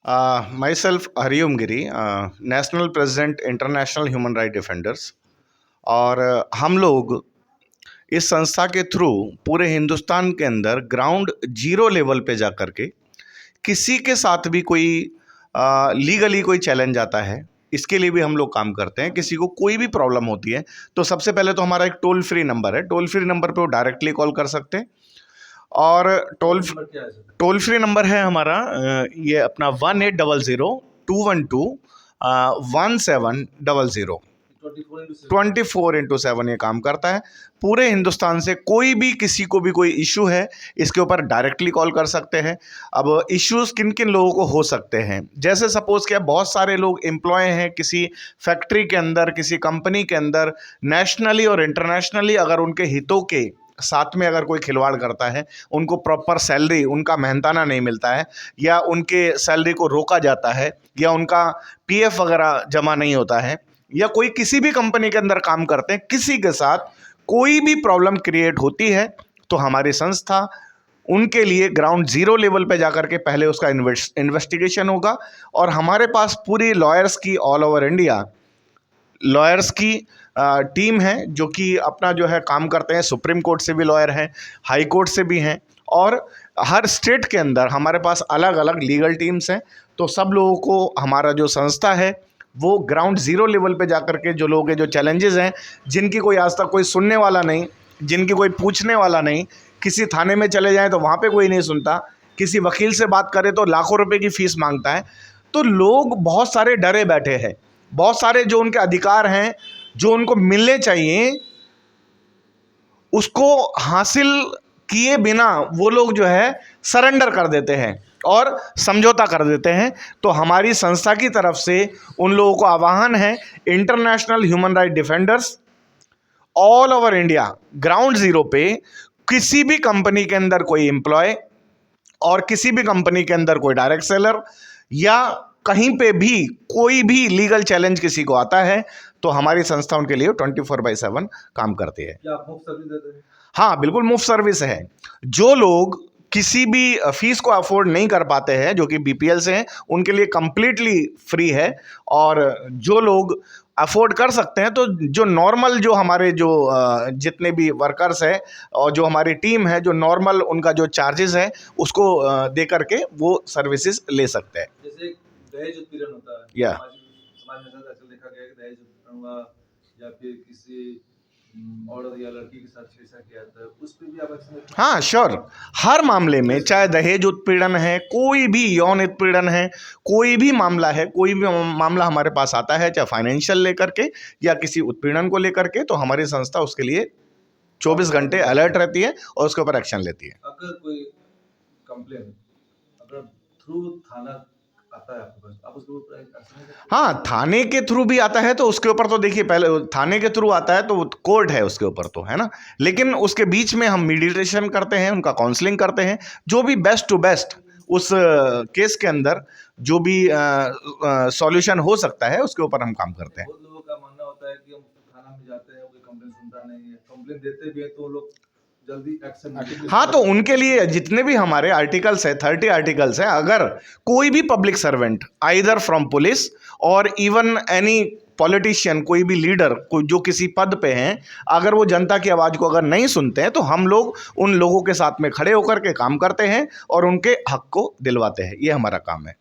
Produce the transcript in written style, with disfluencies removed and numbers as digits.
Myself Hariom Giri, national president international human right defenders. और हम लोग इस संस्था के थ्रू पूरे हिंदुस्तान के अंदर ग्राउंड जीरो लेवल पे जा कर के किसी के साथ भी कोई लीगली कोई चैलेंज आता है, इसके लिए भी हम लोग काम करते हैं। किसी को कोई भी प्रॉब्लम होती है तो सबसे पहले तो हमारा एक टोल फ्री नंबर है, टोल फ्री नंबर पे वो डायरेक्टली कॉल कर सकते हैं। और टोल फ्री नंबर है हमारा ये अपना 1800-212-1700। 24x7 ये काम करता है। पूरे हिंदुस्तान से कोई भी किसी को भी कोई इशू है, इसके ऊपर डायरेक्टली कॉल कर सकते हैं। अब इश्यूज किन किन लोगों को हो सकते हैं, जैसे सपोज क्या बहुत सारे लोग एम्प्लॉय हैं किसी फैक्ट्री के अंदर, किसी कंपनी के अंदर, नेशनली और इंटरनेशनली, अगर उनके हितों के साथ में अगर कोई खिलवाड़ करता है, उनको प्रॉपर सैलरी, उनका मेहनताना नहीं मिलता है, या उनके सैलरी को रोका जाता है, या उनका पीएफ वगैरह जमा नहीं होता है, या कोई किसी भी कंपनी के अंदर काम करते हैं, किसी के साथ कोई भी प्रॉब्लम क्रिएट होती है तो हमारी संस्था उनके लिए ग्राउंड जीरो लेवल पे जाकर के पहले उसका इन्वेस्टिगेशन होगा। और हमारे पास पूरी लॉयर्स की, ऑल ओवर इंडिया लॉयर्स की टीम है जो कि अपना जो है काम करते हैं। सुप्रीम कोर्ट से भी लॉयर हैं, हाई कोर्ट से भी हैं, और हर स्टेट के अंदर हमारे पास अलग अलग लीगल टीम्स हैं। तो सब लोगों को हमारा जो संस्था है वो ग्राउंड जीरो लेवल पे जाकर के जो लोग हैं, जो चैलेंजेस हैं, जिनकी कोई आज तक कोई सुनने वाला नहीं, जिनकी कोई पूछने वाला नहीं, किसी थाने में चले जाएं तो वहाँ पे कोई नहीं सुनता, किसी वकील से बात करें तो लाखों रुपए की फीस मांगता है, तो लोग बहुत सारे डरे बैठे हैं। बहुत सारे जो उनके अधिकार हैं, जो उनको मिलने चाहिए, उसको हासिल किए बिना वो लोग जो है सरेंडर कर देते हैं और समझौता कर देते हैं। तो हमारी संस्था की तरफ से उन लोगों को आह्वान है, international human right defenders all over India ground zero पे किसी भी कंपनी के अंदर कोई एम्प्लॉय और किसी भी कंपनी के अंदर कोई डायरेक्ट सेलर या कहीं पे भी कोई भी लीगल चैलेंज किसी को आता है तो हमारी संस्था उनके लिए 24/7 काम करती है। क्या आप मुफ्त सर्विस देते हैं? हाँ, बिल्कुल मुफ्त सर्विस है। जो लोग किसी भी फीस को अफोर्ड नहीं कर पाते हैं, जो कि बीपीएल से हैं, उनके लिए कंप्लीटली फ्री है। और जो लोग अफोर्ड कर सकते हैं, तो जो नॉर्मल, जो हमारे जो जितने भी वर्कर्स हैं और जो हमारी टीम है, जो नॉर्मल उनका जो चार्जेस है उसको दे करके वो सर्विसेज ले सकते हैं। जैसे दहेज उत्पीड़न होता है, या समाज में ऐसा देखा गया है कि दहेज उत्पीड़न हुआ या फिर किसी औरत या लड़की के साथ छेड़छाड़ किया जाता है, उस पर भी आप एक्शन लेते हैं? हाँ, श्योर। हर मामले में, चाहे दहेज उत्पीड़न है, कोई भी यौन उत्पीड़न है, कोई भी मामला है, कोई भी मामला हमारे पास आता है, चाहे फाइनेंशियल लेकर के या किसी उत्पीड़न को लेकर के, तो हमारी संस्था उसके लिए 24 घंटे अलर्ट रहती है और उसके ऊपर एक्शन लेती है। अगर कोई कंप्लेन अगर थ्रू थाना आता है आपके पास, आप उसके ऊपर एक्शन लेते हैं? हाँ, थाने के थ्रू भी आता है तो उसके ऊपर तो देखिए, पहले थाने के थ्रू आता है तो कोर्ट है उसके ऊपर, तो है ना। लेकिन उसके बीच में हम मीडिएशन करते हैं, उनका काउंसलिंग करते हैं, जो भी बेस्ट टू बेस्ट उस केस के अंदर जो भी सॉल्यूशन हो सकता है उसके ऊपर हम काम करते हैं। बहुत लोगों का मानना होता है कि हम थाना में जाते हैं, कोई कंप्लेन सुनता नहीं है, कंप्लेन देते भी है तो लोग जल्दी एक्शन। हाँ, तो उनके लिए जितने भी हमारे आर्टिकल्स है, 30 आर्टिकल्स हैं। अगर कोई भी public servant, either from police और इवन एनी पॉलिटिशियन, कोई भी लीडर, कोई जो किसी पद पे हैं, अगर वो जनता की आवाज़ को अगर नहीं सुनते हैं तो हम लोग उन लोगों के साथ में खड़े होकर के काम करते हैं और उनके हक को दिलवाते हैं। ये हमारा काम है।